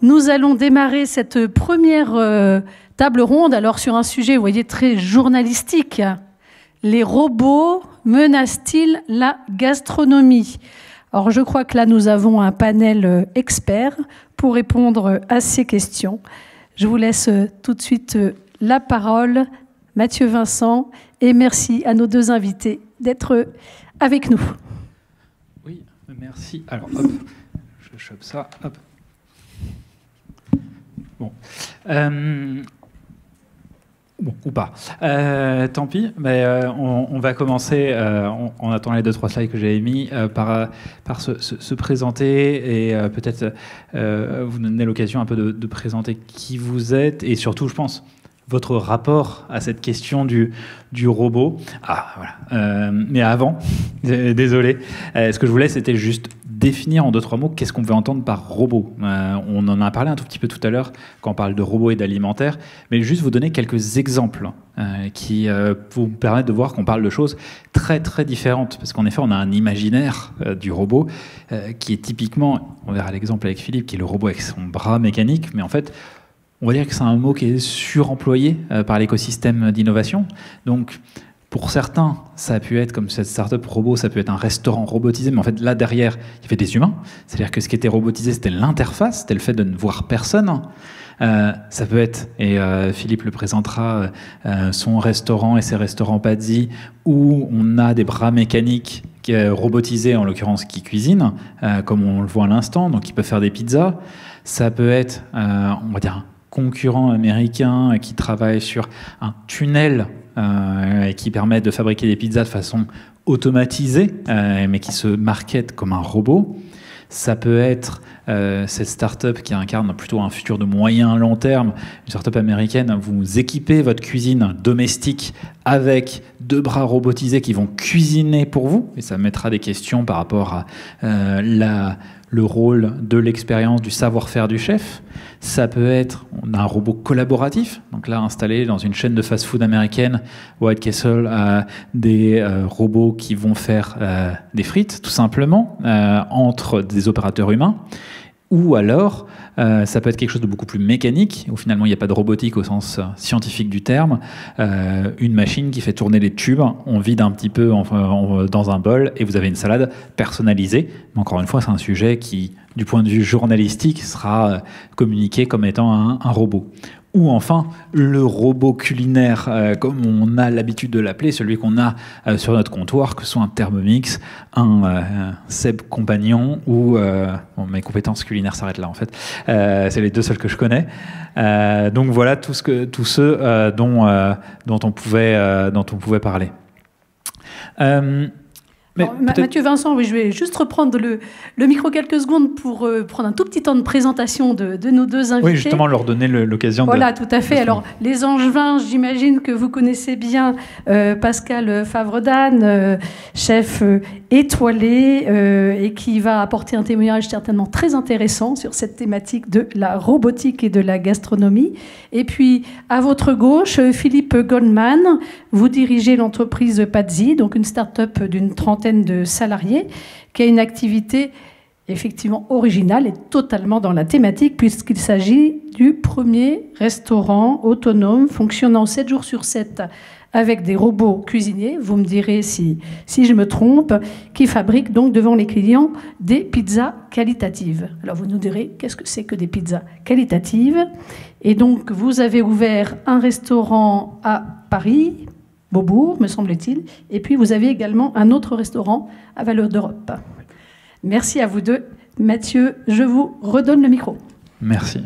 Nous allons démarrer cette première table ronde, alors sur un sujet, vous voyez, très journalistique. Les robots menacent-ils la gastronomie? Alors je crois que là, nous avons un panel expert pour répondre à ces questions. Je vous laisse tout de suite la parole, Mathieu Vincent, et merci à nos deux invités d'être avec nous. Oui, merci. Alors, hop, je chope ça, hop. Bon. Bon, ou pas. Tant pis, mais on va commencer, on attend les 2-3 slides que j'avais mis, par se présenter et peut-être vous donner l'occasion un peu de présenter qui vous êtes et surtout, je pense, votre rapport à cette question du robot. Ah, voilà. Mais avant, désolé, ce que je voulais, c'était juste définir en 2-3 mots qu'est-ce qu'on veut entendre par robot. On en a parlé un tout petit peu tout à l'heure quand on parle de robots et d'alimentaire, mais juste vous donner quelques exemples qui vous permettent de voir qu'on parle de choses très très différentes, parce qu'en effet on a un imaginaire du robot qui est typiquement, on verra l'exemple avec Philippe, qui est le robot avec son bras mécanique, mais en fait on va dire que c'est un mot qui est suremployé par l'écosystème d'innovation. Donc pour certains, ça a pu être, comme cette start-up robot, ça peut être un restaurant robotisé, mais en fait, là, derrière, il y avait des humains. C'est-à-dire que ce qui était robotisé, c'était l'interface, c'était le fait de ne voir personne. Ça peut être, et Philippe le présentera, son restaurant et ses restaurants Pazzi, où on a des bras mécaniques robotisés, en l'occurrence, qui cuisinent, comme on le voit à l'instant, donc qui peuvent faire des pizzas. Ça peut être, on va dire, un concurrent américain qui travaille sur un tunnel et qui permet de fabriquer des pizzas de façon automatisée, mais qui se market comme un robot. Ça peut être cette start-up qui incarne plutôt un futur de moyen long terme, une start-up américaine. Vous équipez votre cuisine domestique avec 2 bras robotisés qui vont cuisiner pour vous, et ça mettra des questions par rapport à le rôle de l'expérience, du savoir-faire du chef. Ça peut être, on a un robot collaboratif, donc là installé dans une chaîne de fast-food américaine, White Castle, des robots qui vont faire des frites, tout simplement, entre des opérateurs humains. Ou alors, ça peut être quelque chose de beaucoup plus mécanique, où finalement il n'y a pas de robotique au sens scientifique du terme, une machine qui fait tourner les tubes, on vide un petit peu dans un bol et vous avez une salade personnalisée. Mais encore une fois, c'est un sujet qui, du point de vue journalistique, sera communiqué comme étant un robot. Ou enfin, le robot culinaire, comme on a l'habitude de l'appeler, celui qu'on a sur notre comptoir, que ce soit un Thermomix, un Seb Compagnon, ou bon, mes compétences culinaires s'arrêtent là en fait. C'est les 2 seuls que je connais. Donc voilà tous ceux dont on pouvait parler. Alors, Mathieu Vincent, oui, je vais juste reprendre le micro quelques secondes pour prendre un tout petit temps de présentation de nos deux invités. Oui, justement, leur donner l'occasion. Voilà, tout à fait. Alors, les Angevins, j'imagine que vous connaissez bien Pascal Favre-Dan, chef étoilé, et qui va apporter un témoignage certainement très intéressant sur cette thématique de la robotique et de la gastronomie. Et puis, à votre gauche, Philippe Goldman, vous dirigez l'entreprise Pazzi, donc une start-up d'une 30aine de salariés, qui a une activité effectivement originale et totalement dans la thématique, puisqu'il s'agit du premier restaurant autonome fonctionnant 7 jours sur 7 avec des robots cuisiniers, vous me direz si je me trompe, qui fabriquent donc devant les clients des pizzas qualitatives. Alors vous nous direz, qu'est-ce que c'est que des pizzas qualitatives? Et donc vous avez ouvert un restaurant à Paris, Beaubourg, me semble-t-il, et puis vous avez également un autre restaurant à Valeur d'Europe. Merci à vous deux. Mathieu, je vous redonne le micro. Merci.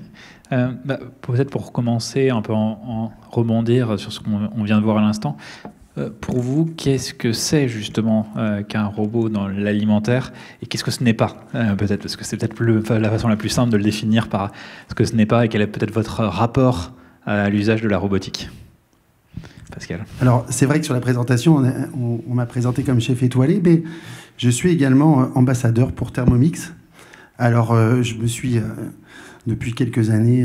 Peut-être pour commencer, un peu en rebondir sur ce qu'on vient de voir à l'instant, pour vous, qu'est-ce que c'est justement qu'un robot dans l'alimentaire et qu'est-ce que ce n'est pas peut-être, parce que c'est peut-être la façon la plus simple de le définir par ce que ce n'est pas et quel est peut-être votre rapport à l'usage de la robotique. Pascal. Alors, c'est vrai que sur la présentation, on m'a présenté comme chef étoilé, mais je suis également ambassadeur pour Thermomix. Alors, je me suis, depuis quelques années,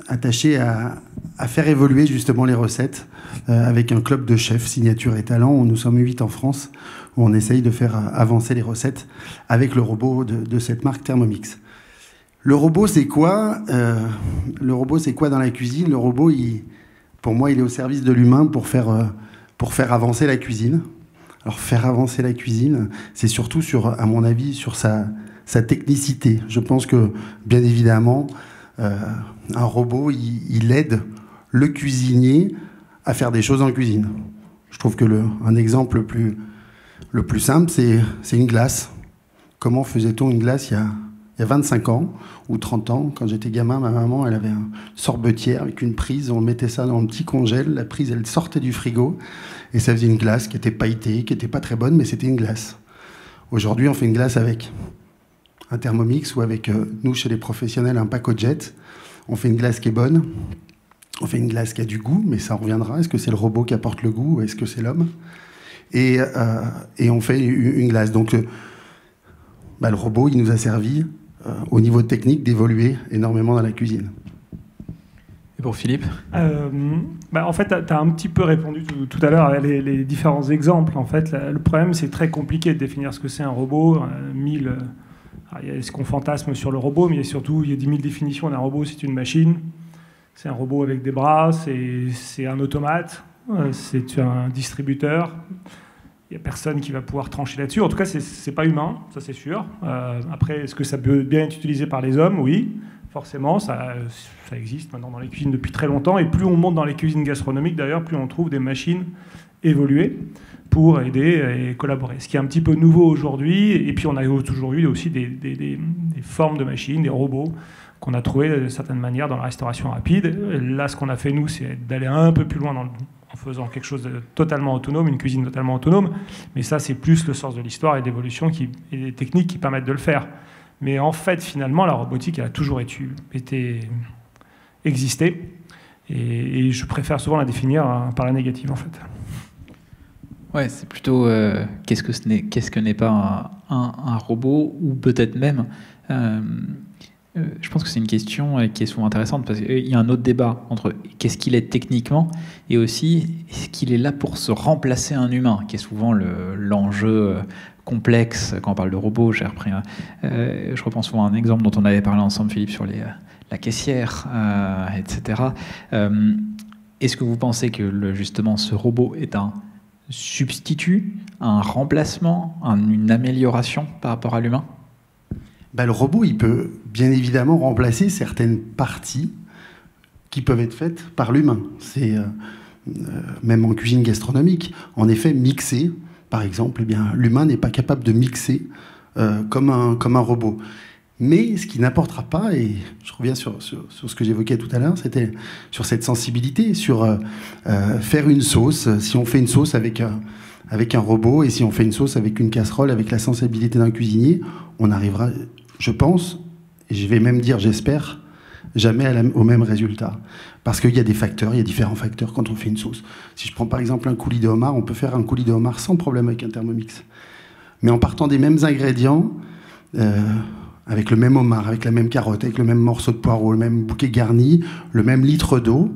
attaché à faire évoluer justement les recettes avec un club de chefs, Signature et Talent, où nous sommes 8 en France, où on essaye de faire avancer les recettes avec le robot de cette marque Thermomix. Le robot, c'est quoi Le robot, c'est quoi dans la cuisine? Le robot, pour moi, il est au service de l'humain pour faire avancer la cuisine. Alors, faire avancer la cuisine, c'est surtout, à mon avis, sur sa technicité. Je pense que, bien évidemment, un robot, il aide le cuisinier à faire des choses en cuisine. Je trouve que un exemple le plus simple, c'est une glace. Comment faisait-on une glace il y a 25 ans ou 30 ans? Quand j'étais gamin, ma maman, elle avait une sorbetière avec une prise. On mettait ça dans un petit congèle. La prise, elle sortait du frigo. Et ça faisait une glace qui était pailletée, qui n'était pas très bonne, mais c'était une glace. Aujourd'hui, on fait une glace avec un Thermomix ou avec, nous, chez les professionnels, un Pacojet. On fait une glace qui est bonne. On fait une glace qui a du goût, mais ça en reviendra. Est-ce que c'est le robot qui apporte le goût ou est-ce que c'est l'homme? Et on fait une glace. Donc, le robot, il nous a servi, au niveau technique, d'évoluer énormément dans la cuisine. Et pour Philippe? En fait, tu as un petit peu répondu tout à l'heure à les différents exemples. En fait, le problème, c'est très compliqué de définir ce que c'est un robot. Il y a ce qu'on fantasme sur le robot, mais il y a 10 000 définitions d'un robot. C'est une machine, c'est un robot avec des bras, c'est un automate, c'est un distributeur. Il n'y a personne qui va pouvoir trancher là-dessus. En tout cas, c'est pas humain, ça c'est sûr. Après, est-ce que ça peut bien être utilisé par les hommes? Oui, forcément, ça existe maintenant dans les cuisines depuis très longtemps. Et plus on monte dans les cuisines gastronomiques, d'ailleurs, plus on trouve des machines évoluées pour aider et collaborer. Ce qui est un petit peu nouveau aujourd'hui. Et puis, on a toujours eu aussi des formes de machines, des robots qu'on a trouvés de certaines manières dans la restauration rapide. Là, ce qu'on a fait, nous, c'est d'aller un peu plus loin en faisant quelque chose de totalement autonome, une cuisine totalement autonome. Mais ça, c'est plus le sens de l'histoire et d'évolution et des techniques qui permettent de le faire. Mais en fait, finalement, la robotique, elle a toujours existé. Et je préfère souvent la définir par la négative, en fait. Ouais, c'est plutôt qu'est-ce que n'est pas un robot, ou peut-être même... je pense que c'est une question qui est souvent intéressante parce qu'il y a un autre débat entre qu'est-ce qu'il est techniquement et aussi est-ce qu'il est là pour se remplacer un humain, qui est souvent l'enjeu complexe quand on parle de robots. Je reprends souvent un exemple dont on avait parlé ensemble, Philippe, sur la caissière, etc. Est-ce que vous pensez que justement ce robot est un substitut, un remplacement, une amélioration par rapport à l'humain? Le robot, il peut bien évidemment remplacer certaines parties qui peuvent être faites par l'humain. C'est même en cuisine gastronomique. En effet, mixer, par exemple, l'humain n'est pas capable de mixer comme un robot. Mais ce qui n'apportera pas, et je reviens sur ce que j'évoquais tout à l'heure, c'était sur cette sensibilité, sur faire une sauce. Si on fait une sauce avec un robot, et si on fait une sauce avec une casserole, avec la sensibilité d'un cuisinier, on arrivera, je pense, et je vais même dire j'espère, jamais au même résultat. Parce qu'il y a il y a différents facteurs quand on fait une sauce. Si je prends par exemple un coulis de homard, on peut faire un coulis de homard sans problème avec un Thermomix. Mais en partant des mêmes ingrédients, avec le même homard, avec la même carotte, avec le même morceau de poireau, le même bouquet garni, le même litre d'eau,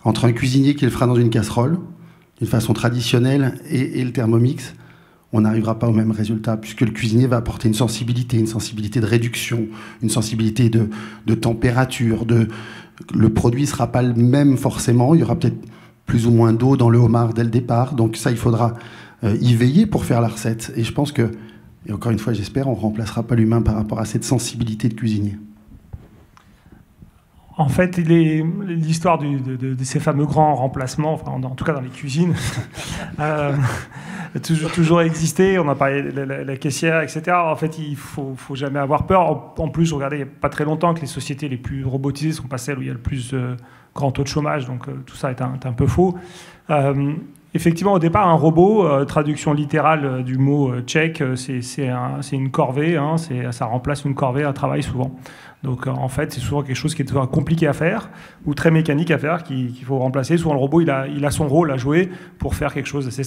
entre un cuisinier qui le fera dans une casserole, d'une façon traditionnelle, et le Thermomix, on n'arrivera pas au même résultat, puisque le cuisinier va apporter une sensibilité de réduction, une sensibilité de température. Le produit ne sera pas le même forcément, il y aura peut-être plus ou moins d'eau dans le homard dès le départ, donc ça, il faudra y veiller pour faire la recette. Et je pense que, et encore une fois, j'espère, on ne remplacera pas l'humain par rapport à cette sensibilité de cuisinier. En fait, l'histoire de ces fameux grands remplacements, enfin, en tout cas dans les cuisines, a toujours existé. On a parlé de la caissière, etc. En fait, il ne faut jamais avoir peur. En plus, regardez, il n'y a pas très longtemps que les sociétés les plus robotisées sont pas celles où il y a le plus grand taux de chômage. Donc tout ça est un peu faux. Effectivement, au départ, un robot, traduction littérale du mot tchèque, c'est une corvée. Ça remplace une corvée à travail souvent. Donc en fait, c'est souvent quelque chose qui est compliqué à faire ou très mécanique à faire, qu'il faut remplacer. Souvent, le robot, il a son rôle à jouer pour faire quelque chose d'assez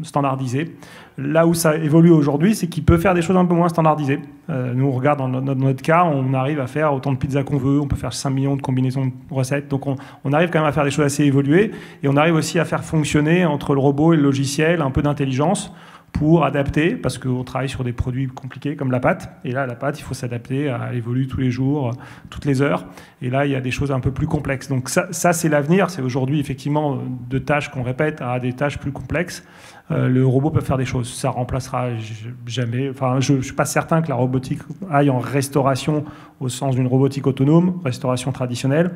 standardisé. Là où ça évolue aujourd'hui, c'est qu'il peut faire des choses un peu moins standardisées. Nous, on regarde dans notre cas, on arrive à faire autant de pizzas qu'on veut, on peut faire 5 millions de combinaisons de recettes. Donc on arrive quand même à faire des choses assez évoluées et on arrive aussi à faire fonctionner entre le robot et le logiciel un peu d'intelligence pour adapter, parce qu'on travaille sur des produits compliqués comme la pâte. Et là, la pâte, il faut s'adapter, elle évolue tous les jours, toutes les heures. Et là, il y a des choses un peu plus complexes. Donc ça c'est l'avenir. C'est aujourd'hui, effectivement, de tâches qu'on répète à des tâches plus complexes. Le robot peut faire des choses. Ça remplacera jamais. Enfin, je ne suis pas certain que la robotique aille en restauration au sens d'une robotique autonome, restauration traditionnelle.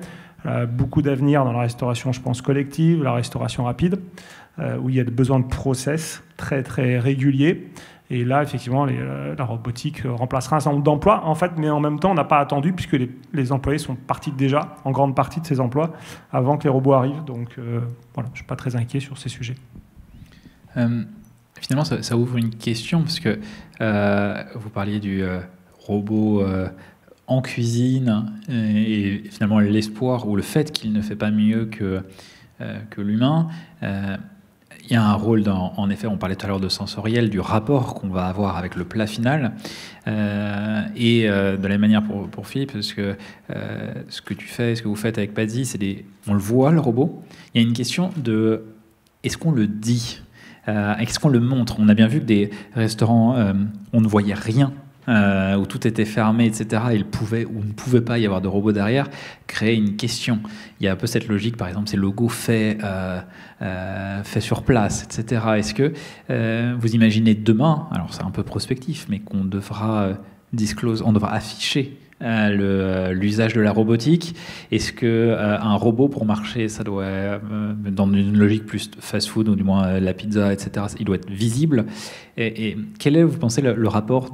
Beaucoup d'avenir dans la restauration, je pense, collective, la restauration rapide, où il y a besoin de process très, très réguliers. Et là, effectivement, la robotique remplacera un certain nombre d'emplois. En fait, mais en même temps, on n'a pas attendu, puisque les employés sont partis déjà, en grande partie de ces emplois, avant que les robots arrivent. Donc, voilà, je ne suis pas très inquiet sur ces sujets. Finalement, ça ouvre une question, parce que vous parliez du robot en cuisine, et finalement l'espoir ou le fait qu'il ne fait pas mieux que l'humain. Il y a un rôle en effet, on parlait tout à l'heure de sensoriel, du rapport qu'on va avoir avec le plat final. Et de la même manière pour Philippe, parce que ce que tu fais, ce que vous faites avec Pazzi, on le voit, le robot. Il y a une question de est-ce qu'on le dit, est-ce qu'on le montre? On a bien vu que des restaurants, on ne voyait rien, où tout était fermé, etc., il pouvait ou ne pouvait pas y avoir de robot derrière, créer une question. Il y a un peu cette logique, par exemple, ces logos faits sur place, etc. Est-ce que vous imaginez demain, alors c'est un peu prospectif, mais qu'on devra on devra afficher l'usage de la robotique? Est-ce qu'un robot, pour marcher, ça doit, dans une logique plus fast-food, ou du moins la pizza, etc., il doit être visible? Et quel est, vous pensez, le rapport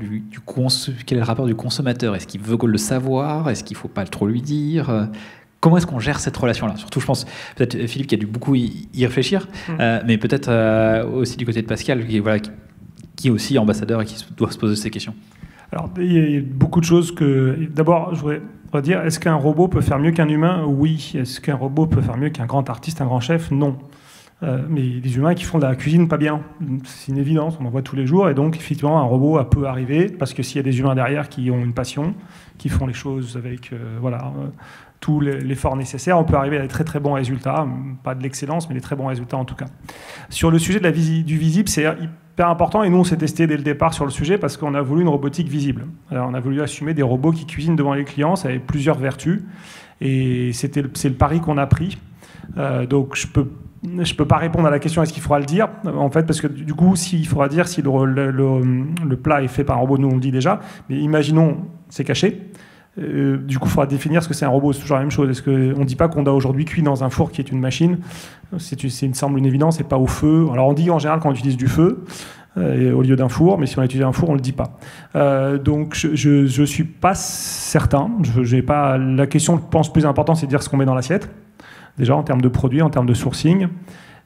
quel est le rapport du consommateur? Est-ce qu'il veut le savoir? Est-ce qu'il ne faut pas trop lui dire? Comment est-ce qu'on gère cette relation-là? Surtout, je pense, peut-être Philippe qui a dû beaucoup y réfléchir, mais peut-être aussi du côté de Pascal, qui est aussi ambassadeur et qui doit se poser ces questions. Alors, il y a beaucoup de choses que... D'abord, je voudrais dire, est-ce qu'un robot peut faire mieux qu'un humain? Oui. Est-ce qu'un robot peut faire mieux qu'un grand artiste, un grand chef? Non. Mais des humains qui font de la cuisine pas bien. C'est une évidence, on en voit tous les jours. Et donc, effectivement, un robot peut arriver, parce que s'il y a des humains derrière qui ont une passion, qui font les choses avec tout l'effort nécessaire, on peut arriver à des très très bons résultats. Pas de l'excellence, mais des très bons résultats en tout cas. Sur le sujet du visible, c'est hyper important, et nous on s'est testé dès le départ sur le sujet parce qu'on a voulu une robotique visible. Alors, on a voulu assumer des robots qui cuisinent devant les clients, ça avait plusieurs vertus, et c'est le pari qu'on a pris. Donc je peux pas répondre à la question est-ce qu'il faudra le dire, en fait, parce que du coup, il faudra dire si le plat est fait par un robot, nous on le dit déjà, mais imaginons c'est caché. Du coup, il faudra définir ce que c'est un robot. C'est toujours la même chose. On ne dit pas qu'on doit aujourd'hui cuire dans un four qui est une machine. Il me semble une évidence, et pas au feu. Alors on dit en général qu'on utilise du feu au lieu d'un four, mais si on utilise un four, on ne le dit pas. Donc je ne suis pas certain. La question, je pense, plus importante, c'est de dire ce qu'on met dans l'assiette. Déjà en termes de produits, en termes de sourcing.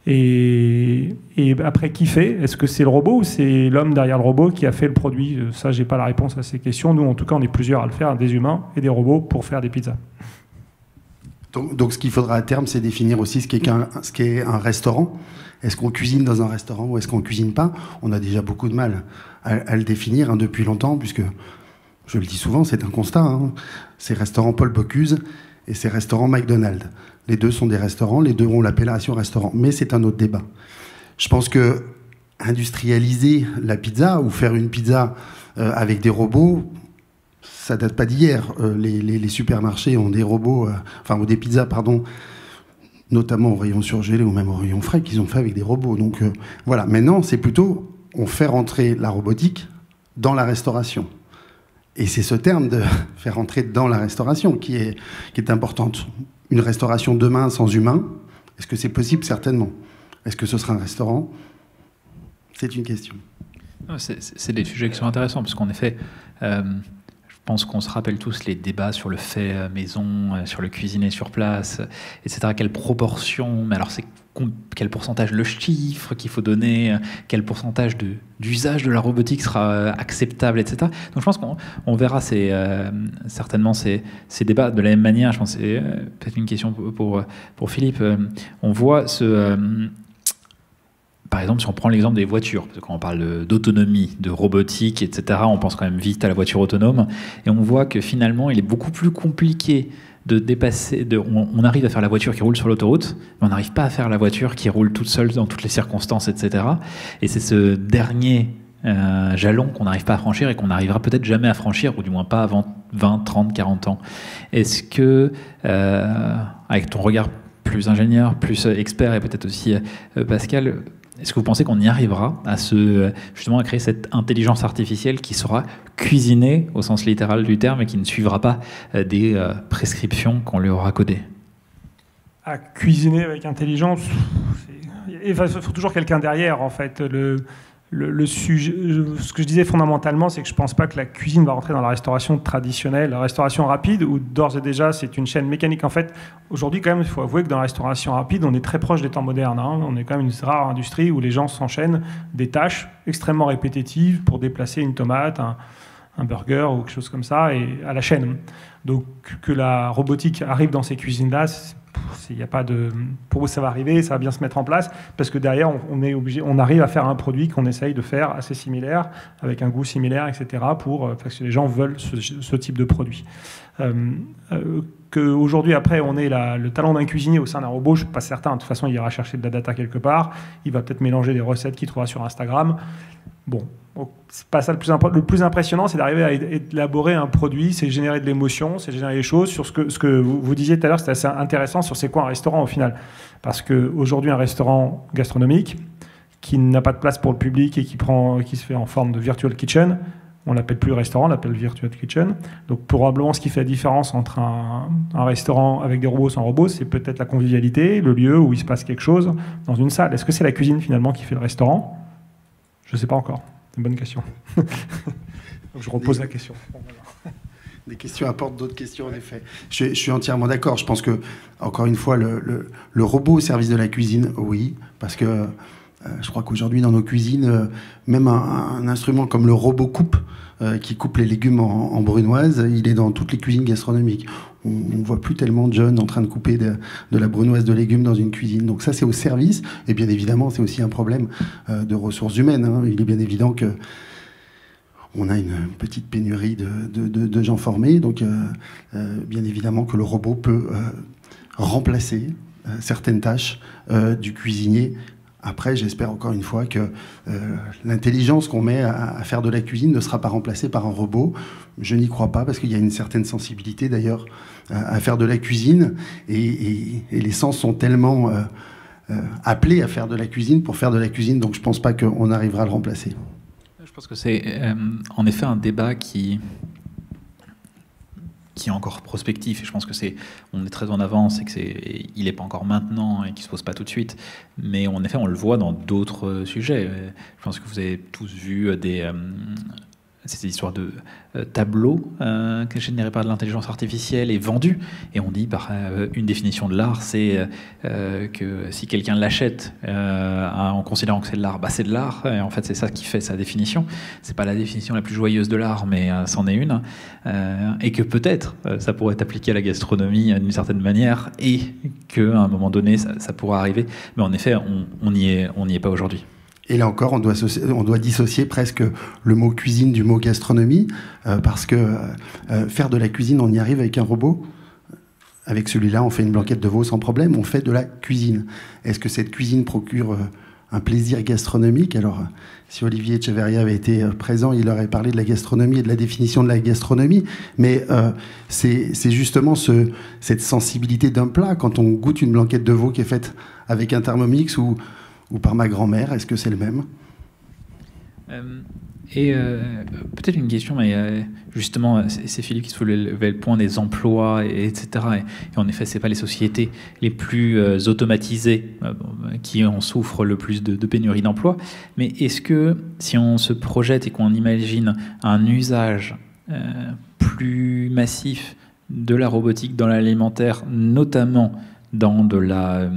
Et après, qui fait? Est-ce que c'est le robot ou c'est l'homme derrière le robot qui a fait le produit? Ça, j'ai pas la réponse à ces questions. Nous, en tout cas, on est plusieurs à le faire, des humains et des robots, pour faire des pizzas. Donc ce qu'il faudra à terme, c'est définir aussi ce qu'est un restaurant. Est-ce qu'on cuisine dans un restaurant ou est-ce qu'on ne cuisine pas? On a déjà beaucoup de mal à le définir depuis longtemps, puisque, je le dis souvent, c'est un constat. Ces restaurants Paul Bocuse et ces restaurants McDonald's. Les deux sont des restaurants, les deux ont l'appellation restaurant, mais c'est un autre débat. Je pense que industrialiser la pizza ou faire une pizza avec des robots, ça date pas d'hier. Les supermarchés ont des robots, ou des pizzas, pardon, notamment au rayon surgelé ou même au rayon frais, qu'ils ont fait avec des robots. Donc voilà, maintenant c'est plutôt, on fait rentrer la robotique dans la restauration. Et c'est ce terme de faire rentrer dans la restauration qui est importante. Une restauration demain sans humain, est-ce que c'est possible? Certainement. Est-ce que ce sera un restaurant? C'est une question. C'est des sujets qui sont intéressants, parce qu'en effet, je pense qu'on se rappelle tous les débats sur le fait maison, sur le cuisiner sur place, etc. Quelle proportion, mais alors quel pourcentage le chiffre qu'il faut donner, quel pourcentage d'usage de la robotique sera acceptable, etc. Donc je pense qu'on verra certainement ces débats de la même manière. Je pense que c'est peut-être une question pour Philippe. On voit par exemple, si on prend l'exemple des voitures, parce que quand on parle d'autonomie, de robotique, etc., on pense quand même vite à la voiture autonome, et on voit que finalement, il est beaucoup plus compliqué de dépasser, on arrive à faire la voiture qui roule sur l'autoroute, mais on n'arrive pas à faire la voiture qui roule toute seule dans toutes les circonstances, etc. Et c'est ce dernier jalon qu'on n'arrive pas à franchir et qu'on n'arrivera peut-être jamais à franchir, ou du moins pas avant 20, 30, 40 ans. Est-ce que, avec ton regard plus ingénieur, plus expert, et peut-être aussi Pascal, est-ce que vous pensez qu'on y arrivera justement à créer cette intelligence artificielle qui sera cuisinée au sens littéral du terme et qui ne suivra pas des prescriptions qu'on lui aura codées? À cuisiner avec intelligence, il faut toujours quelqu'un derrière, en fait. Le sujet, ce que je disais fondamentalement, c'est que je ne pense pas que la cuisine va rentrer dans la restauration traditionnelle, la restauration rapide, où d'ores et déjà c'est une chaîne mécanique. En fait, aujourd'hui, quand même, il faut avouer que dans la restauration rapide, on est très proche des temps modernes. Hein. On est quand même une rare industrie où les gens s'enchaînent des tâches extrêmement répétitives pour déplacer une tomate, un burger ou quelque chose comme ça, et à la chaîne. Donc que la robotique arrive dans ces cuisines-là, il y a pas de... Pour où ça va arriver, ça va bien se mettre en place, parce que derrière, on arrive à faire un produit qu'on essaye de faire assez similaire, avec un goût similaire, etc., parce que les gens veulent ce type de produit. Qu'aujourd'hui, après, on ait le talent d'un cuisinier au sein d'un robot, je ne suis pas certain. De toute façon, il ira chercher de la data quelque part, il va peut-être mélanger des recettes qu'il trouvera sur Instagram. Bon, c'est pas ça le plus impressionnant, c'est d'arriver à élaborer un produit, c'est générer de l'émotion, c'est générer des choses. Sur ce que vous disiez tout à l'heure, c'était assez intéressant sur c'est quoi un restaurant au final. Parce qu'aujourd'hui, un restaurant gastronomique qui n'a pas de place pour le public et qui se fait en forme de virtual kitchen, on l'appelle plus restaurant, on l'appelle virtual kitchen. Donc probablement ce qui fait la différence entre un restaurant avec des robots sans robots, c'est peut-être la convivialité, le lieu où il se passe quelque chose dans une salle. Est-ce que c'est la cuisine finalement qui fait le restaurant ? Je ne sais pas encore. C'est une bonne question. Donc je repose la question. Des questions apportent d'autres questions, en effet. Je suis entièrement d'accord. Je pense que, encore une fois, le robot au service de la cuisine, oui, parce que je crois qu'aujourd'hui, dans nos cuisines, même un instrument comme le robot coupe, qui coupe les légumes en brunoise, il est dans toutes les cuisines gastronomiques. On ne voit plus tellement de jeunes en train de couper de la brunoise de légumes dans une cuisine. Donc ça, c'est au service. Et bien évidemment, c'est aussi un problème de ressources humaines. Hein. Il est bien évident que on a une petite pénurie de gens formés. Donc bien évidemment que le robot peut remplacer certaines tâches du cuisinier. Après, j'espère encore une fois que l'intelligence qu'on met à faire de la cuisine ne sera pas remplacée par un robot. Je n'y crois pas, parce qu'il y a une certaine sensibilité d'ailleurs à faire de la cuisine, et les sens sont tellement appelés à faire de la cuisine pour faire de la cuisine, donc je ne pense pas qu'on arrivera à le remplacer. Je pense que c'est en effet un débat qui est encore prospectif, et je pense que on est très en avance, et il n'est pas encore maintenant et qu'il ne se pose pas tout de suite, mais en effet on le voit dans d'autres sujets. Je pense que vous avez tous vu ces histoires de tableaux générés par de l'intelligence artificielle et vendus, et on dit une définition de l'art, c'est que si quelqu'un l'achète en considérant que c'est de l'art, c'est de l'art, et en fait c'est ça qui fait sa définition. C'est pas la définition la plus joyeuse de l'art, mais c'en est une, et que peut-être ça pourrait être appliqué à la gastronomie d'une certaine manière, et qu'à un moment donné ça pourra arriver, mais en effet on n'y est pas aujourd'hui. Et là encore, on doit dissocier presque le mot cuisine du mot gastronomie, parce que faire de la cuisine, on y arrive avec un robot. Avec celui-là, on fait une blanquette de veau sans problème, on fait de la cuisine. Est-ce que cette cuisine procure un plaisir gastronomique? Alors, si Olivier Echeverria avait été présent, il aurait parlé de la gastronomie et de la définition de la gastronomie, mais c'est justement cette sensibilité d'un plat. Quand on goûte une blanquette de veau qui est faite avec un Thermomix ou par ma grand-mère, est-ce que c'est le même? Peut-être une question, mais justement, c'est Philippe qui soulevait le point des emplois, etc. Et en effet, ce n'est pas les sociétés les plus automatisées qui en souffrent le plus de pénurie d'emplois. Mais est-ce que, si on se projette et qu'on imagine un usage plus massif de la robotique dans l'alimentaire, notamment dans de la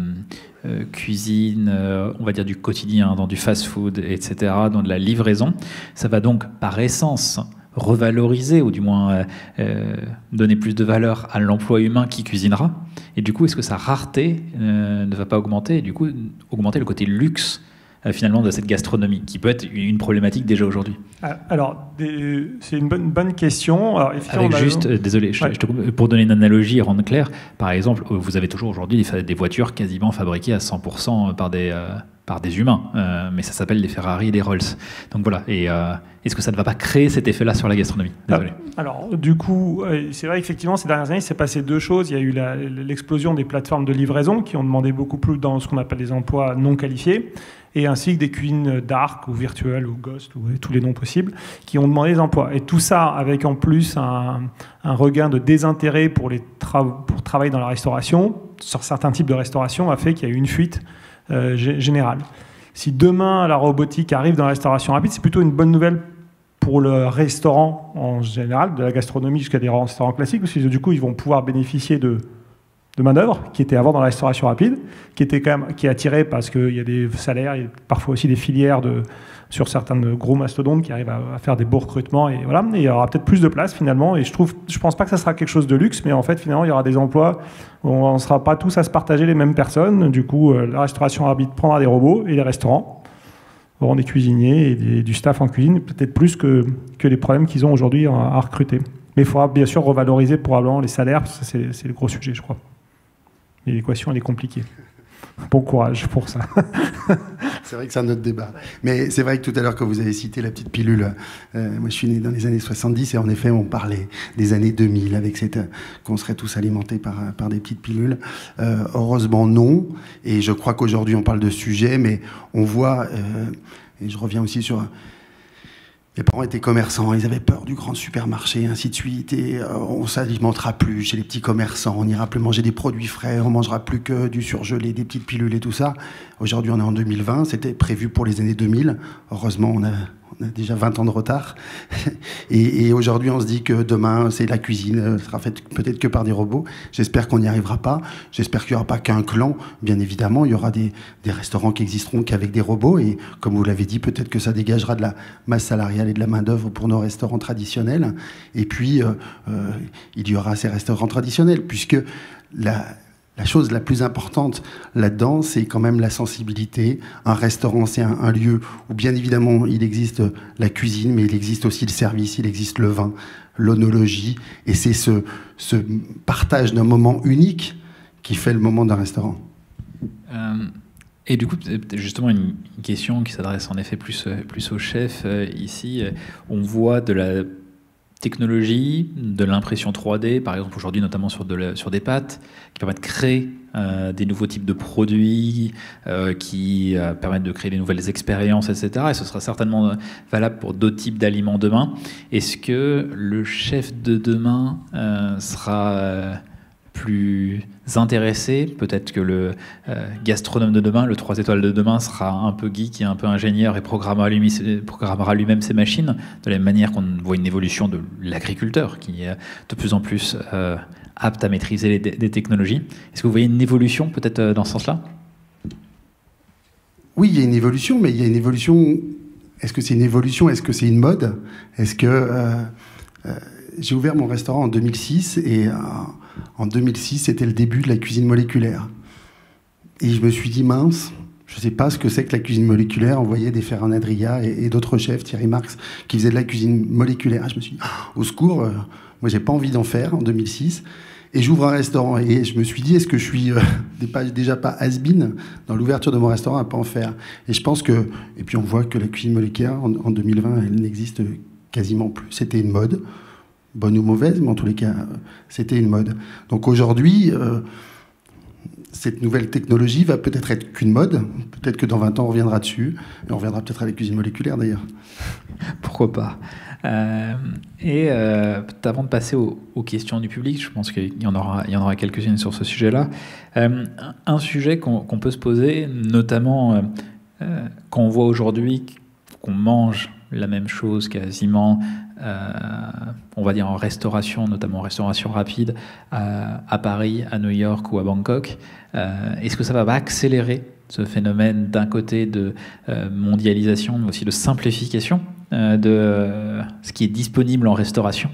cuisine, on va dire du quotidien, dans du fast-food, etc., dans de la livraison, ça va donc par essence revaloriser, ou du moins donner plus de valeur à l'emploi humain qui cuisinera. Et du coup, est-ce que sa rareté ne va pas augmenter, et du coup augmenter le côté luxe finalement de cette gastronomie, qui peut être une problématique déjà aujourd'hui? Alors, c'est une bonne question. Alors, avec juste, désolé, je te coupe, pour donner une analogie et rendre clair, par exemple, vous avez toujours aujourd'hui des voitures quasiment fabriquées à 100% par des humains, mais ça s'appelle les Ferrari et les Rolls. Donc voilà, et est-ce que ça ne va pas créer cet effet-là sur la gastronomie? Désolé. Alors, du coup, c'est vrai qu'effectivement, ces dernières années, il s'est passé deux choses. Il y a eu l'explosion des plateformes de livraison qui ont demandé beaucoup plus dans ce qu'on appelle des emplois non qualifiés, et ainsi que des cuisines dark ou virtuelles ou ghost ou tous les noms possibles qui ont demandé des emplois. Et tout ça avec en plus un regain de désintérêt pour travailler dans la restauration, sur certains types de restauration, a fait qu'il y a eu une fuite générale. Si demain la robotique arrive dans la restauration rapide, c'est plutôt une bonne nouvelle pour le restaurant en général, de la gastronomie jusqu'à des restaurants classiques, parce que du coup ils vont pouvoir bénéficier de main-d'œuvre qui était avant dans la restauration rapide, qui est attirée parce qu'il y a des salaires, il y a parfois aussi des filières sur certains gros mastodontes qui arrivent à faire des beaux recrutements, et voilà. Et il y aura peut-être plus de place finalement, et je pense pas que ça sera quelque chose de luxe, mais en fait finalement il y aura des emplois où on ne sera pas tous à se partager les mêmes personnes. Du coup, la restauration rapide prendra des robots et les restaurants auront des cuisiniers et du staff en cuisine, peut-être plus que les problèmes qu'ils ont aujourd'hui à recruter. Mais il faudra bien sûr revaloriser probablement les salaires, parce que c'est le gros sujet, je crois. Et l'équation, elle est compliquée. Bon courage pour ça. C'est vrai que c'est un autre débat. Mais c'est vrai que tout à l'heure, quand vous avez cité la petite pilule, moi je suis né dans les années 70, et en effet, on parlait des années 2000, avec qu'on serait tous alimentés par des petites pilules. Heureusement, non. Et je crois qu'aujourd'hui, on parle de sujet, mais on voit, et je reviens aussi sur... Mes parents étaient commerçants, ils avaient peur du grand supermarché, ainsi de suite, et on s'alimentera plus chez les petits commerçants, on n'ira plus manger des produits frais, on mangera plus que du surgelé, des petites pilules et tout ça. Aujourd'hui, on est en 2020, c'était prévu pour les années 2000. Heureusement, on a déjà 20 ans de retard. Et aujourd'hui, on se dit que demain, c'est la cuisine, sera faite peut-être que par des robots. J'espère qu'on n'y arrivera pas. J'espère qu'il n'y aura pas qu'un clan. Bien évidemment, il y aura des restaurants qui existeront qu'avec des robots. Et comme vous l'avez dit, peut-être que ça dégagera de la masse salariale et de la main-d'œuvre pour nos restaurants traditionnels. Et puis, il y aura ces restaurants traditionnels, puisque la chose la plus importante là-dedans, c'est quand même la sensibilité. Un restaurant, c'est un lieu où, bien évidemment, il existe la cuisine, mais il existe aussi le service, il existe le vin, l'onologie. Et c'est ce partage d'un moment unique qui fait le moment d'un restaurant. Et du coup, justement, une question qui s'adresse en effet plus au chef ici. On voit de la technologie, de l'impression 3D, par exemple aujourd'hui notamment sur des pâtes, qui permettent de créer des nouveaux types de produits, qui permettent de créer des nouvelles expériences, etc. Et ce sera certainement valable pour d'autres types d'aliments demain. Est-ce que le chef de demain sera plus intéressé? Peut-être que le gastronome de demain, le 3 étoiles de demain, sera un peu geek et un peu ingénieur et programmera lui-même ses machines, de la même manière qu'on voit une évolution de l'agriculteur qui est de plus en plus apte à maîtriser des technologies. Est-ce que vous voyez une évolution peut-être dans ce sens-là? Oui, il y a une évolution, mais il y a une évolution... Est-ce que c'est une évolution? Est-ce que c'est une mode? Est-ce que... j'ai ouvert mon restaurant en 2006, et en 2006, c'était le début de la cuisine moléculaire. Et je me suis dit, mince, je ne sais pas ce que c'est que la cuisine moléculaire. On voyait des Ferran Adria et d'autres chefs, Thierry Marx, qui faisaient de la cuisine moléculaire. Je me suis dit, au secours, moi, j'ai pas envie d'en faire en 2006. Et j'ouvre un restaurant, et je me suis dit, est-ce que je suis déjà pas has-been dans l'ouverture de mon restaurant à pas en faire? Et je pense que... Et puis on voit que la cuisine moléculaire, en 2020, elle n'existe quasiment plus. C'était une mode. Bonne ou mauvaise, mais en tous les cas, c'était une mode. Donc aujourd'hui, cette nouvelle technologie va peut-être être qu'une mode. Peut-être que dans 20 ans, on reviendra dessus. Et on reviendra peut-être à la cuisine moléculaire, d'ailleurs. Pourquoi pas. Avant de passer aux questions du public, je pense qu'il y en aura quelques-unes sur ce sujet-là. Un sujet qu'on peut se poser, notamment quand on voit aujourd'hui qu'on mange la même chose quasiment, on va dire en restauration, notamment en restauration rapide, à Paris, à New York ou à Bangkok. Est-ce que ça va accélérer ce phénomène d'un côté de mondialisation, mais aussi de simplification de ce qui est disponible en restauration,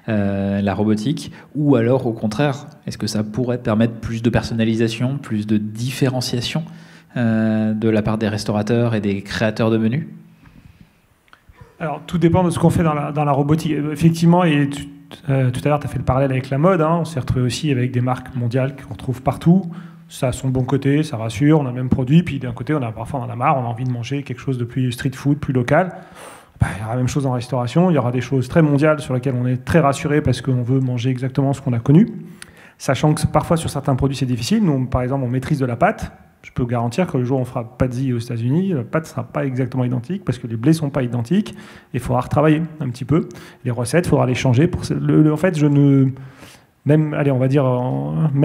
la robotique, ou alors au contraire, est-ce que ça pourrait permettre plus de personnalisation, plus de différenciation de la part des restaurateurs et des créateurs de menus? Alors, tout dépend de ce qu'on fait dans la robotique. Effectivement, et tout à l'heure, tu as fait le parallèle avec la mode. Hein. On s'est retrouvé aussi avec des marques mondiales qu'on retrouve partout. Ça a son bon côté, ça rassure, on a le même produit. Puis d'un côté, parfois on en a marre, on a envie de manger quelque chose de plus street food, plus local. Il y aura la même chose en restauration. Il y aura des choses très mondiales sur lesquelles on est très rassuré parce qu'on veut manger exactement ce qu'on a connu. Sachant que parfois, sur certains produits, c'est difficile. Nous, par exemple, on maîtrise de la pâte. Je peux vous garantir que le jour où on fera pâtisserie aux États-Unis, la pâte ne sera pas exactement identique parce que les blés ne sont pas identiques. Il faudra retravailler un petit peu. Les recettes, il faudra les changer. En fait, même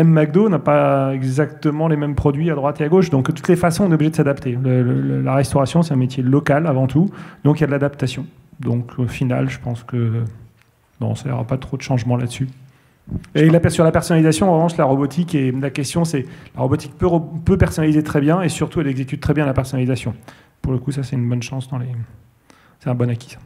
McDo n'a pas exactement les mêmes produits à droite et à gauche. Donc, de toutes les façons, on est obligé de s'adapter. La restauration, c'est un métier local avant tout. Donc, il y a de l'adaptation. Donc, au final, je pense que non, ça n'y aura pas trop de changements là-dessus. Et sur la personnalisation, en revanche, la robotique, et la question c'est, la robotique peut personnaliser très bien et surtout elle exécute très bien la personnalisation. Pour le coup, ça c'est une bonne chance c'est un bon acquis. Ça.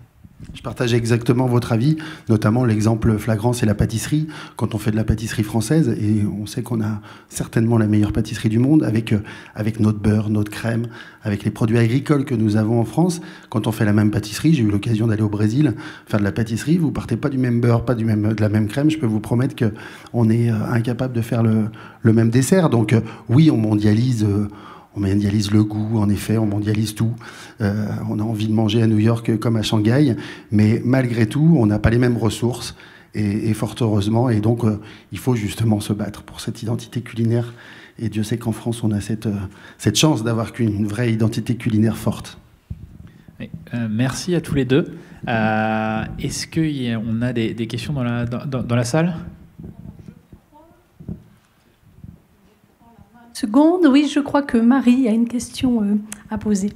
Je partage exactement votre avis, notamment l'exemple flagrant, c'est la pâtisserie. Quand on fait de la pâtisserie française, et on sait qu'on a certainement la meilleure pâtisserie du monde, avec notre beurre, notre crème, avec les produits agricoles que nous avons en France, quand on fait la même pâtisserie, j'ai eu l'occasion d'aller au Brésil faire de la pâtisserie, vous partez pas du même beurre, pas de la même crème, je peux vous promettre qu'on est incapable de faire le même dessert. Donc oui, on mondialise le goût, en effet, on mondialise tout. On a envie de manger à New York comme à Shanghai, mais malgré tout, on n'a pas les mêmes ressources, et fort heureusement. Et donc, il faut justement se battre pour cette identité culinaire. Et Dieu sait qu'en France, on a cette chance d'avoir une vraie identité culinaire forte. Oui, merci à tous les deux. Est-ce qu'on a des questions dans la salle ? Seconde, oui, je crois que Marie a une question à poser.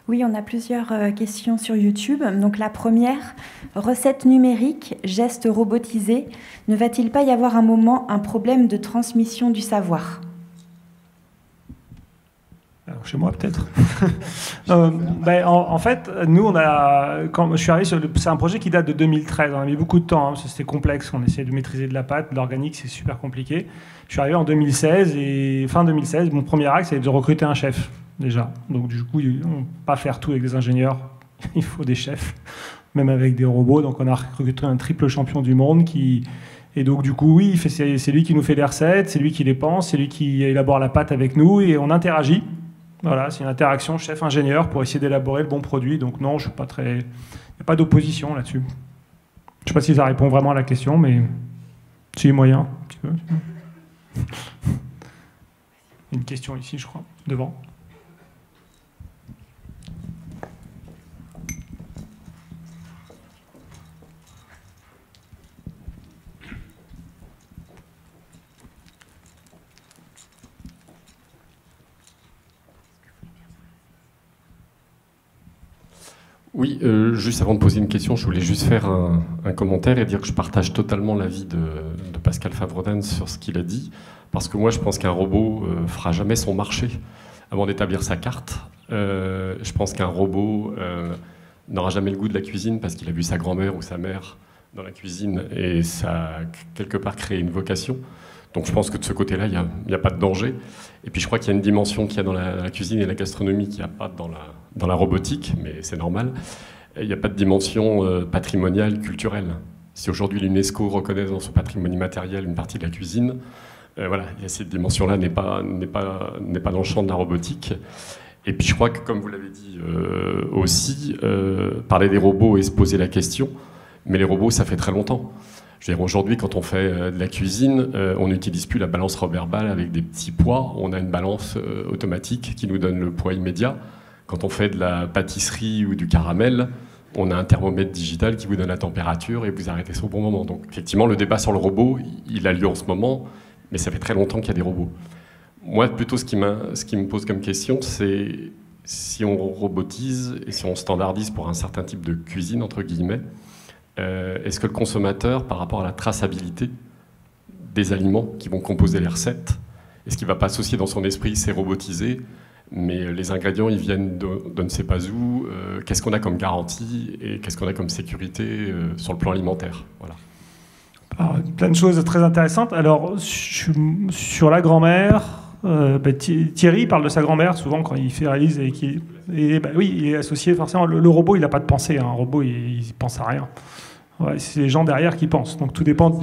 Oui, on a plusieurs questions sur YouTube. Donc la première, recette numérique, gestes robotisés. Ne va-t-il pas y avoir un moment un problème de transmission du savoir ? Alors, chez moi, peut-être. En fait, nous, quand je suis arrivé c'est un projet qui date de 2013. On a mis beaucoup de temps, parce que c'était complexe. On essayait de maîtriser de la pâte, de l'organique, c'est super compliqué. Je suis arrivé en 2016 et fin 2016, mon premier axe, c'est de recruter un chef, déjà. Donc, du coup, on ne peut pas faire tout avec des ingénieurs. Il faut des chefs, même avec des robots. Donc, on a recruté un triple champion du monde Et donc, du coup, oui, c'est lui qui nous fait les recettes, c'est lui qui les pense, c'est lui qui élabore la pâte avec nous et on interagit. Voilà, c'est une interaction chef-ingénieur pour essayer d'élaborer le bon produit. Donc non, il n'y a pas d'opposition là-dessus. Je ne sais pas si ça répond vraiment à la question, mais c'est moyen. Un petit peu. Une question ici, je crois, devant. Oui, juste avant de poser une question, je voulais juste faire un commentaire et dire que je partage totalement l'avis de Pascal Favre-Dan sur ce qu'il a dit, parce que moi je pense qu'un robot fera jamais son marché avant d'établir sa carte. Je pense qu'un robot n'aura jamais le goût de la cuisine parce qu'il a vu sa grand-mère ou sa mère dans la cuisine et ça a quelque part créé une vocation. Donc je pense que de ce côté-là, il n'y a pas de danger. Et puis je crois qu'il y a une dimension qu'il y a dans la cuisine et la gastronomie qu'il n'y a pas dans la robotique, mais c'est normal. Il n'y a pas de dimension patrimoniale, culturelle. Si aujourd'hui l'UNESCO reconnaît dans son patrimoine immatériel une partie de la cuisine, voilà, cette dimension-là n'est pas dans le champ de la robotique. Et puis je crois que, comme vous l'avez dit aussi, parler des robots et se poser la question, mais les robots, ça fait très longtemps. Je veux dire, aujourd'hui, quand on fait de la cuisine, on n'utilise plus la balance Roberval avec des petits poids. On a une balance automatique qui nous donne le poids immédiat. Quand on fait de la pâtisserie ou du caramel, on a un thermomètre digital qui vous donne la température et vous arrêtez au bon moment. Donc, effectivement, le débat sur le robot, il a lieu en ce moment, mais ça fait très longtemps qu'il y a des robots. Moi, plutôt, ce qui me pose comme question, c'est si on robotise et si on standardise pour un certain type de cuisine, entre guillemets, est-ce que le consommateur, par rapport à la traçabilité des aliments qui vont composer les recettes, est-ce qu'il ne va pas associer dans son esprit c'est robotisé, Mais les ingrédients, ils viennent de ne sait pas où. Qu'est-ce qu'on a comme garantie et qu'est-ce qu'on a comme sécurité sur le plan alimentaire. Voilà. Alors, plein de choses très intéressantes. Alors, sur la grand-mère, Thierry parle de sa grand-mère souvent quand il réalise oui, il est associé forcément. Le robot, il n'a pas de pensée. Un robot, il pense à rien. Ouais, c'est les gens derrière qui pensent. Donc tout dépend.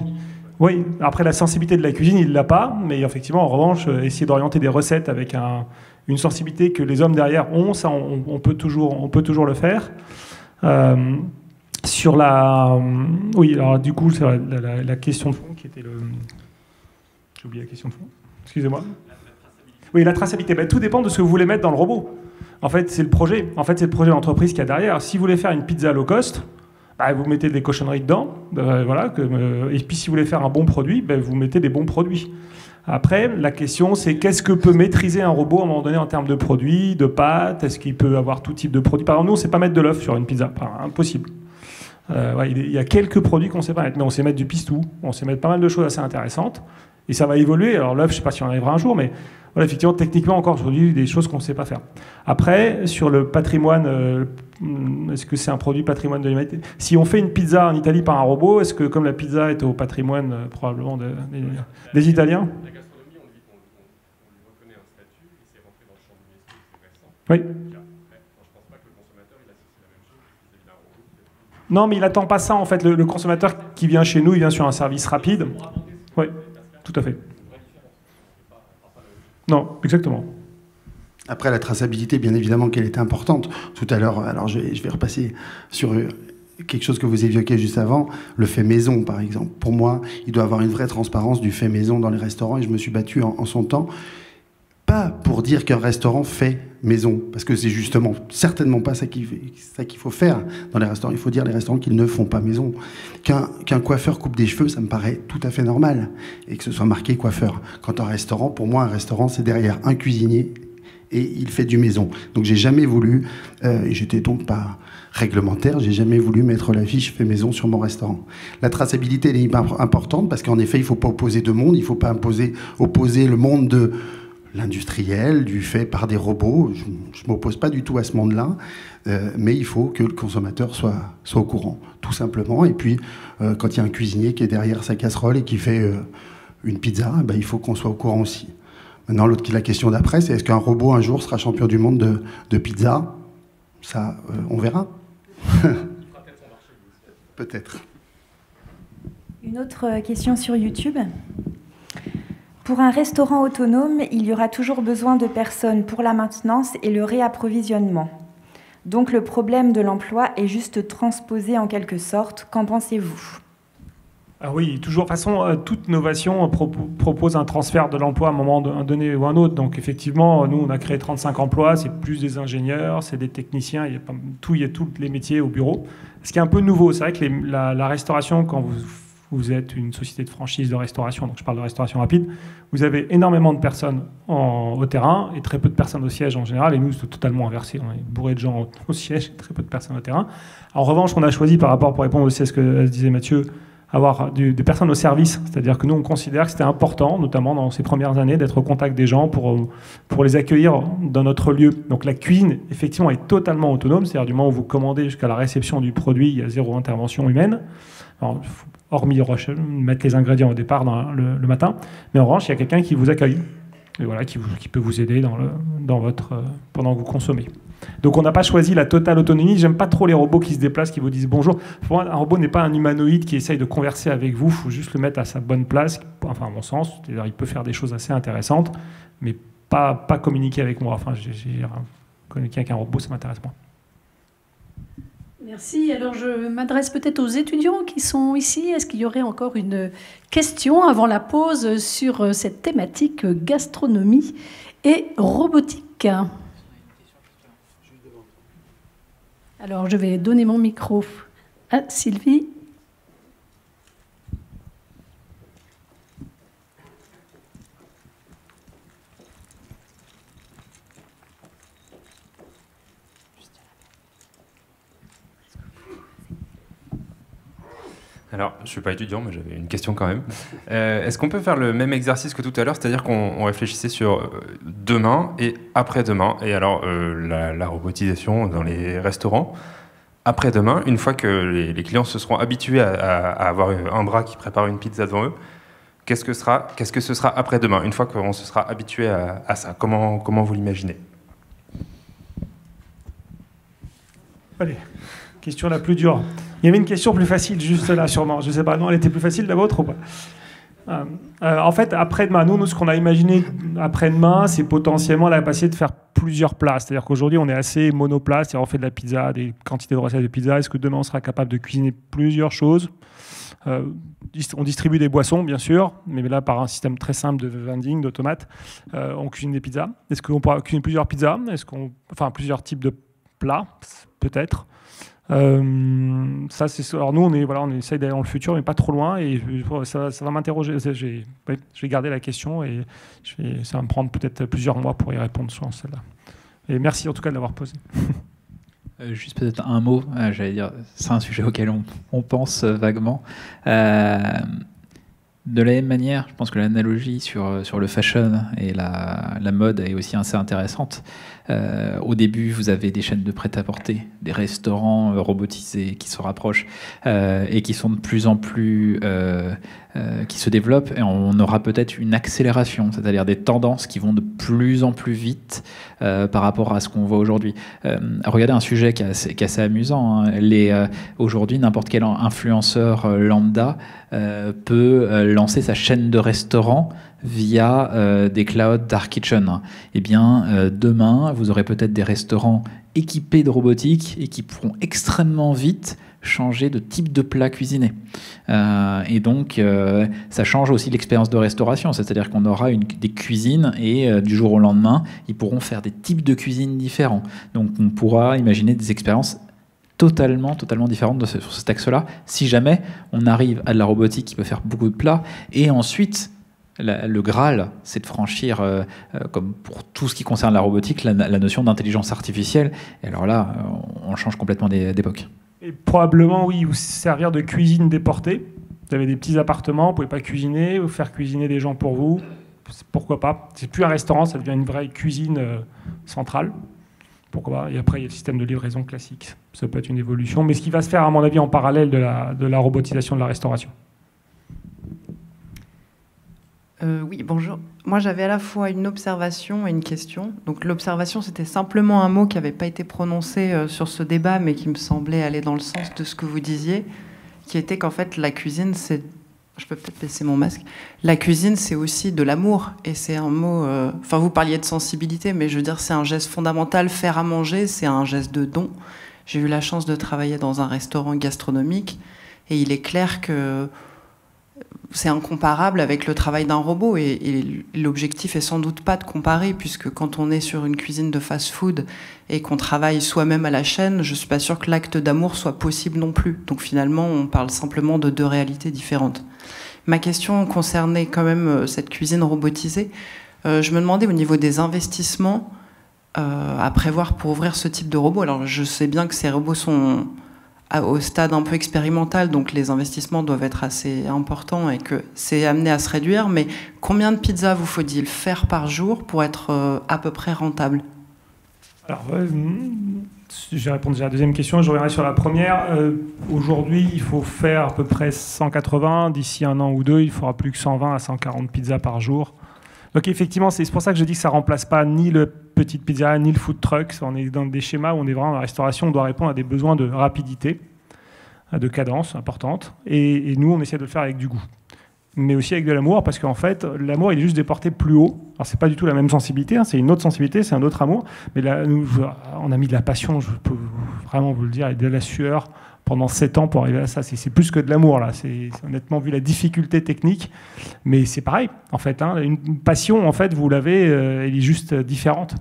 Oui, après la sensibilité de la cuisine, il l'a pas. Mais effectivement, en revanche, essayer d'orienter des recettes avec une sensibilité que les hommes derrière ont, ça, on peut toujours le faire. Sur la, oui, alors du coup, c'est la question de fond qui était le. J'ai oublié la question de fond. Excusez-moi. Oui, la traçabilité. Ben, tout dépend de ce que vous voulez mettre dans le robot. En fait, c'est le projet. En fait, c'est le projet d'entreprise qu'il y a derrière. Si vous voulez faire une pizza low cost, ben, vous mettez des cochonneries dedans. Voilà. Et puis, si vous voulez faire un bon produit, ben, vous mettez des bons produits. Après, la question, c'est qu'est-ce que peut maîtriser un robot à un moment donné en termes de produits, de pâtes? Est-ce qu'il peut avoir tout type de produits? Par exemple, nous, on ne sait pas mettre de l'œuf sur une pizza. Impossible. Ouais, il y a quelques produits qu'on ne sait pas mettre, mais on sait mettre du pistou, on sait mettre pas mal de choses assez intéressantes, et ça va évoluer. Alors l'œuf, je ne sais pas si on arrivera un jour, mais voilà, effectivement, techniquement encore aujourd'hui, des choses qu'on ne sait pas faire. Après, sur le patrimoine, est-ce que c'est un produit patrimoine de l'humanité? Si on fait une pizza en Italie par un robot, est-ce que comme la pizza est au patrimoine probablement des Italiens? La gastronomie, on lui reconnaît un statut, et c'est rentré dans le champ de l'UNESCO, c'est récent. Oui. Non, mais il n'attend pas ça, en fait. Le consommateur qui vient chez nous, il vient sur un service rapide. Oui, tout à fait. Non, exactement. Après, la traçabilité, bien évidemment qu'elle était importante. Tout à l'heure, alors je vais repasser sur quelque chose que vous évoquiez juste avant, le fait maison, par exemple. Pour moi, il doit y avoir une vraie transparence du fait maison dans les restaurants, et je me suis battu en son temps. Pas pour dire qu'un restaurant fait maison, parce que c'est justement certainement pas ça qu'il faut faire dans les restaurants. Il faut dire les restaurants qu'ils ne font pas maison. Qu'un coiffeur coupe des cheveux, ça me paraît tout à fait normal, et que ce soit marqué coiffeur. Quand un restaurant, pour moi, un restaurant, c'est derrière un cuisinier et il fait du maison. Donc j'ai jamais voulu, et j'étais donc pas réglementaire, j'ai jamais voulu mettre l'affiche fait maison sur mon restaurant. La traçabilité elle est hyper importante parce qu'en effet, il faut pas opposer deux mondes, il faut pas opposer le monde de l'industriel, du fait par des robots. Je ne m'oppose pas du tout à ce monde-là, mais il faut que le consommateur soit au courant, tout simplement. Et puis, quand il y a un cuisinier qui est derrière sa casserole et qui fait une pizza, ben, il faut qu'on soit au courant aussi. Maintenant, la question d'après, c'est est-ce qu'un robot, un jour, sera champion du monde de pizza? Ça, on verra. Peut-être. Une autre question sur YouTube. Pour un restaurant autonome, il y aura toujours besoin de personnes pour la maintenance et le réapprovisionnement. Donc le problème de l'emploi est juste transposé en quelque sorte. Qu'en pensez-vous? Ah oui, toujours. De toute façon, toute innovation propose un transfert de l'emploi à un moment donné ou un autre. Donc effectivement, nous, on a créé 35 emplois. C'est plus des ingénieurs, c'est des techniciens. Il y a tous les métiers au bureau. Ce qui est un peu nouveau, c'est vrai que la restauration, quand vous êtes une société de franchise de restauration, donc je parle de restauration rapide, vous avez énormément de personnes au terrain et très peu de personnes au siège en général, et nous c'est totalement inversé, on est bourré de gens au siège et très peu de personnes au terrain. En revanche, on a choisi par rapport, pour répondre aussi à ce que disait Mathieu, avoir des personnes au service, c'est-à-dire que nous on considère que c'était important, notamment dans ces premières années, d'être au contact des gens pour les accueillir dans notre lieu. Donc la cuisine, effectivement, est totalement autonome, c'est-à-dire du moment où vous commandez jusqu'à la réception du produit, il y a zéro intervention humaine. Alors, hormis mettre les ingrédients au départ le matin, mais en revanche, il y a quelqu'un qui vous accueille, et voilà, qui peut vous aider pendant que vous consommez. Donc on n'a pas choisi la totale autonomie. J'aime pas trop les robots qui se déplacent, qui vous disent bonjour. Pour moi, un robot n'est pas un humanoïde qui essaye de converser avec vous, il faut juste le mettre à sa bonne place, enfin à mon sens, c'est-à-dire il peut faire des choses assez intéressantes, mais pas communiquer avec moi. Enfin, communiquer avec un robot, ça m'intéresse moins. Merci. Alors, je m'adresse peut-être aux étudiants qui sont ici. Est-ce qu'il y aurait encore une question avant la pause sur cette thématique gastronomie et robotique? Alors, je vais donner mon micro à Sylvie. Alors, je ne suis pas étudiant, mais j'avais une question quand même. Est-ce qu'on peut faire le même exercice que tout à l'heure, c'est-à-dire qu'on réfléchissait sur demain et après-demain, et alors la robotisation dans les restaurants, après-demain, une fois que les clients se seront habitués à avoir un bras qui prépare une pizza devant eux, qu'est-ce que ce sera après-demain, une fois qu'on se sera habitué à ça? Comment vous l'imaginez? Allez, question la plus dure. Il y avait une question plus facile juste là, sûrement. Je ne sais pas, non, elle était plus facile la vôtre ou pas? En fait, après-demain, nous, ce qu'on a imaginé après-demain, c'est potentiellement la capacité de faire plusieurs plats. C'est-à-dire qu'aujourd'hui, on est assez monoplat, c'est-à-dire on fait de la pizza, des quantités de recettes de pizza. Est-ce que demain, on sera capable de cuisiner plusieurs choses? On distribue des boissons, bien sûr, mais là, par un système très simple de vending, d'automate, on cuisine des pizzas. Est-ce qu'on pourra cuisiner plusieurs pizzas? Enfin, plusieurs types de plats, peut-être. Ça, alors nous, on essaye d'aller dans le futur, mais pas trop loin, et ça va m'interroger. Je vais garder la question, et ça va me prendre peut-être plusieurs mois pour y répondre sur celle-là. Et merci en tout cas de l'avoir posé. Juste peut-être un mot, j'allais dire, c'est un sujet auquel on pense vaguement. De la même manière, je pense que l'analogie sur le fashion et la mode est aussi assez intéressante. Au début, vous avez des chaînes de prêt-à-porter, des restaurants robotisés qui se rapprochent et qui sont de plus en plus... qui se développent, et on aura peut-être une accélération, c'est-à-dire des tendances qui vont de plus en plus vite par rapport à ce qu'on voit aujourd'hui. Regardez un sujet qui est assez amusant. Hein. Aujourd'hui, n'importe quel influenceur lambda peut lancer sa chaîne de restaurant via des clouds Dark Kitchen. Eh bien, demain, vous aurez peut-être des restaurants équipés de robotique et qui pourront extrêmement vite changer de type de plat cuisiné. Et donc, ça change aussi l'expérience de restauration, c'est-à-dire qu'on aura des cuisines et du jour au lendemain, ils pourront faire des types de cuisine différents. Donc, on pourra imaginer des expériences totalement différentes sur cet axe-là, si jamais on arrive à de la robotique qui peut faire beaucoup de plats. Et ensuite, le Graal, c'est de franchir, comme pour tout ce qui concerne la robotique, la notion d'intelligence artificielle. Et alors là, on change complètement d'époque. Et probablement, oui, vous servir de cuisine déportée. Vous avez des petits appartements, vous ne pouvez pas cuisiner, vous faire cuisiner des gens pour vous. Pourquoi pas? C'est plus un restaurant, ça devient une vraie cuisine centrale. Pourquoi pas? Et après, il y a le système de livraison classique. Ça peut être une évolution, mais ce qui va se faire, à mon avis, en parallèle de la robotisation de la restauration. Oui, bonjour. Moi, j'avais à la fois une observation et une question. Donc, l'observation, c'était simplement un mot qui n'avait pas été prononcé sur ce débat, mais qui me semblait aller dans le sens de ce que vous disiez, qui était qu'en fait, la cuisine, c'est... Je peux peut-être baisser mon masque. La cuisine, c'est aussi de l'amour. Et c'est un mot... Enfin, vous parliez de sensibilité, mais je veux dire, c'est un geste fondamental. Faire à manger, c'est un geste de don. J'ai eu la chance de travailler dans un restaurant gastronomique, et il est clair que c'est incomparable avec le travail d'un robot, et l'objectif est sans doute pas de comparer, puisque quand on est sur une cuisine de fast-food et qu'on travaille soi-même à la chaîne, je suis pas sûre que l'acte d'amour soit possible non plus. Donc finalement, on parle simplement de deux réalités différentes. Ma question concernait quand même cette cuisine robotisée. Je me demandais au niveau des investissements à prévoir pour ouvrir ce type de robot. Alors je sais bien que ces robots sont au stade un peu expérimental, donc les investissements doivent être assez importants et que c'est amené à se réduire, mais combien de pizzas vous faut-il faire par jour pour être à peu près rentable? Alors, je vais répondre déjà à la deuxième question, je reviendrai sur la première. Aujourd'hui, il faut faire à peu près 180, d'ici un an ou deux, il faudra plus que 120 à 140 pizzas par jour. Donc effectivement, c'est pour ça que je dis que ça ne remplace pas ni le petite pizza, ni le food truck. On est dans des schémas où on est vraiment dans la restauration, on doit répondre à des besoins de rapidité, de cadence importante. Et nous, on essaie de le faire avec du goût. Mais aussi avec de l'amour, parce qu'en fait, l'amour, il est juste déporté plus haut. Alors, c'est pas du tout la même sensibilité, hein, c'est une autre sensibilité, c'est un autre amour. Mais là, nous, on a mis de la passion, je peux vraiment vous le dire, et de la sueur pendant 7 ans pour arriver à ça. C'est plus que de l'amour, là. C'est honnêtement, vu la difficulté technique. Mais c'est pareil, en fait. Hein. Une passion, en fait, vous l'avez, elle est juste différente.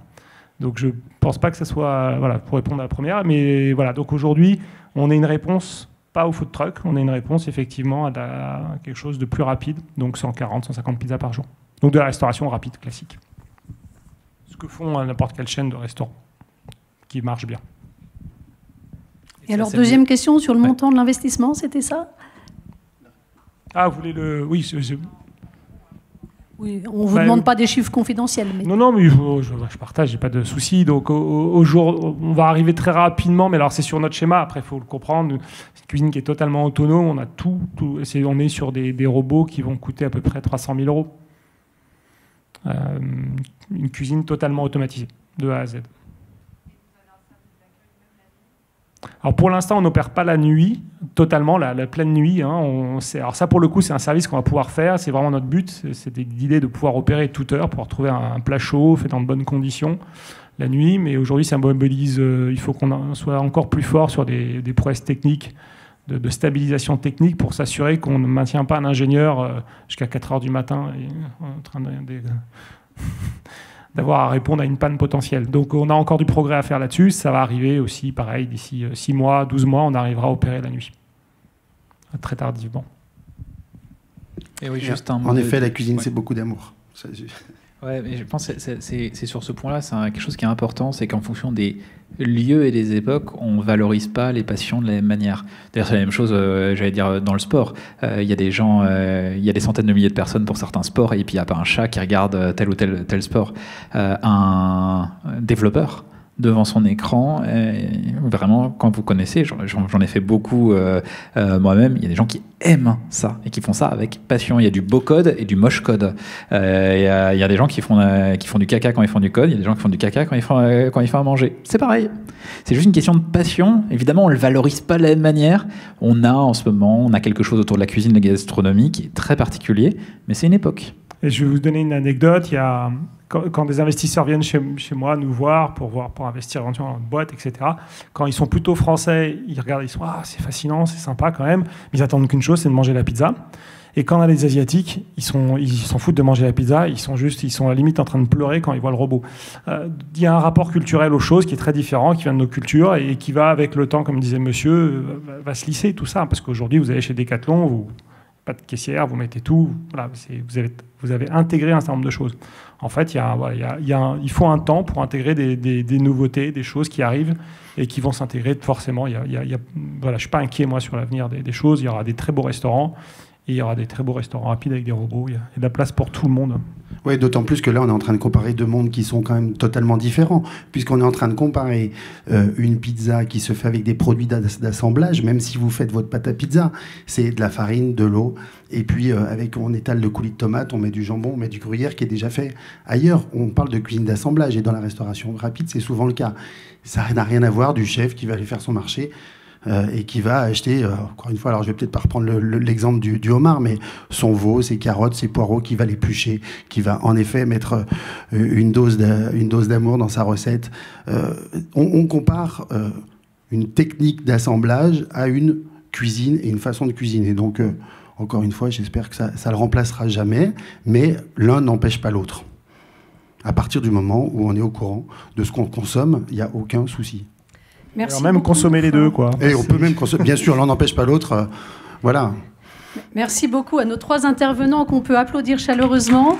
Donc, je ne pense pas que ça soit... Voilà, pour répondre à la première. Mais voilà, donc aujourd'hui, on a une réponse, pas au food truck, on a une réponse, effectivement, à quelque chose de plus rapide. Donc, 140, 150 pizzas par jour. Donc, de la restauration rapide, classique. Ce que font n'importe quelle chaîne de restaurant qui marche bien. Et alors, deuxième question sur le montant de l'investissement, c'était ça? Ah, vous voulez le... Oui, Oui, on ne vous demande pas des chiffres confidentiels. Mais... Non, mais je partage, j'ai pas de souci. Donc, au jour, on va arriver très rapidement, mais alors c'est sur notre schéma. Après, il faut le comprendre. C'est une cuisine qui est totalement autonome. On a tout. On est sur des robots qui vont coûter à peu près 300 000 €. Une cuisine totalement automatisée, de A à Z. Alors pour l'instant, on n'opère pas la nuit, totalement, la pleine nuit. Hein, alors ça, pour le coup, c'est un service qu'on va pouvoir faire. C'est vraiment notre but. C'est l'idée de pouvoir opérer toute heure, pouvoir trouver un plat chaud, fait dans de bonnes conditions la nuit. Mais aujourd'hui, ça mobilise. Il faut qu'on soit encore plus fort sur des prouesses techniques, de stabilisation technique, pour s'assurer qu'on ne maintient pas un ingénieur jusqu'à 4 heures du matin en train d'avoir à répondre à une panne potentielle. Donc on a encore du progrès à faire là-dessus. Ça va arriver aussi, pareil, d'ici 6 mois, 12 mois, on arrivera à opérer la nuit. Très tardivement. Et oui, juste en effet, la cuisine, c'est beaucoup d'amour. Ouais, mais je pense que c'est sur ce point-là, c'est quelque chose qui est important, c'est qu'en fonction des lieux et des époques, on ne valorise pas les passions de la même manière. D'ailleurs, c'est la même chose, j'allais dire, dans le sport. Il y a des gens, il y a des centaines de milliers de personnes pour certains sports, et puis il n'y a pas un chat qui regarde tel ou tel sport. Un développeur devant son écran, vraiment, quand vous connaissez, j'en ai fait beaucoup moi-même, il y a des gens qui aiment ça et qui font ça avec passion. Il y a du beau code et du moche code. Il y a des gens qui font du caca quand ils font du code, il y a des gens qui font du caca quand ils font à manger. C'est pareil. C'est juste une question de passion. Évidemment, on ne le valorise pas de la même manière. En ce moment, on a quelque chose autour de la cuisine, de la gastronomie qui est très particulier, mais c'est une époque. Et je vais vous donner une anecdote. Il y a... Quand des investisseurs viennent chez moi nous voir pour investir éventuellement dans une boîte, etc., quand ils sont plutôt français, ils regardent, ils sont « Ah, c'est fascinant, c'est sympa quand même », mais ils attendent qu'une chose, c'est de manger la pizza. Et quand on a les Asiatiques, ils s'en foutent de manger la pizza, ils sont à la limite en train de pleurer quand ils voient le robot. Il y a un rapport culturel aux choses qui est très différent, qui vient de nos cultures et qui va, avec le temps, comme disait monsieur, va se lisser, tout ça. Parce qu'aujourd'hui, vous allez chez Decathlon, pas de caissière, vous mettez tout, voilà, vous avez intégré un certain nombre de choses. En fait, il faut un temps pour intégrer des nouveautés, des choses qui arrivent et qui vont s'intégrer forcément. Voilà, je ne suis pas inquiet, moi, sur l'avenir des choses. Il y aura des très beaux restaurants et il y aura des très beaux restaurants rapides avec des robots. Il y a de la place pour tout le monde. Oui, d'autant plus que là, on est en train de comparer deux mondes qui sont quand même totalement différents, puisqu'on est en train de comparer une pizza qui se fait avec des produits d'assemblage, même si vous faites votre pâte à pizza, c'est de la farine, de l'eau, et puis on étale le coulis de tomate, on met du jambon, on met du gruyère qui est déjà fait ailleurs. On parle de cuisine d'assemblage, et dans la restauration rapide, c'est souvent le cas. Ça n'a rien à voir du chef qui va aller faire son marché, et qui va acheter, encore une fois, alors je vais peut-être pas reprendre l'exemple du homard, mais son veau, ses carottes, ses poireaux, qui va l'éplucher, qui va en effet mettre une dose d'amour dans sa recette. On compare une technique d'assemblage à une cuisine et une façon de cuisiner. Donc, encore une fois, j'espère que ça le remplacera jamais, mais l'un n'empêche pas l'autre. À partir du moment où on est au courant de ce qu'on consomme, il n'y a aucun souci. Merci. Alors même consommer les deux, quoi. Et on peut même consommer, bien sûr, l'un n'empêche pas l'autre. Voilà. Merci beaucoup à nos 3 intervenants qu'on peut applaudir chaleureusement.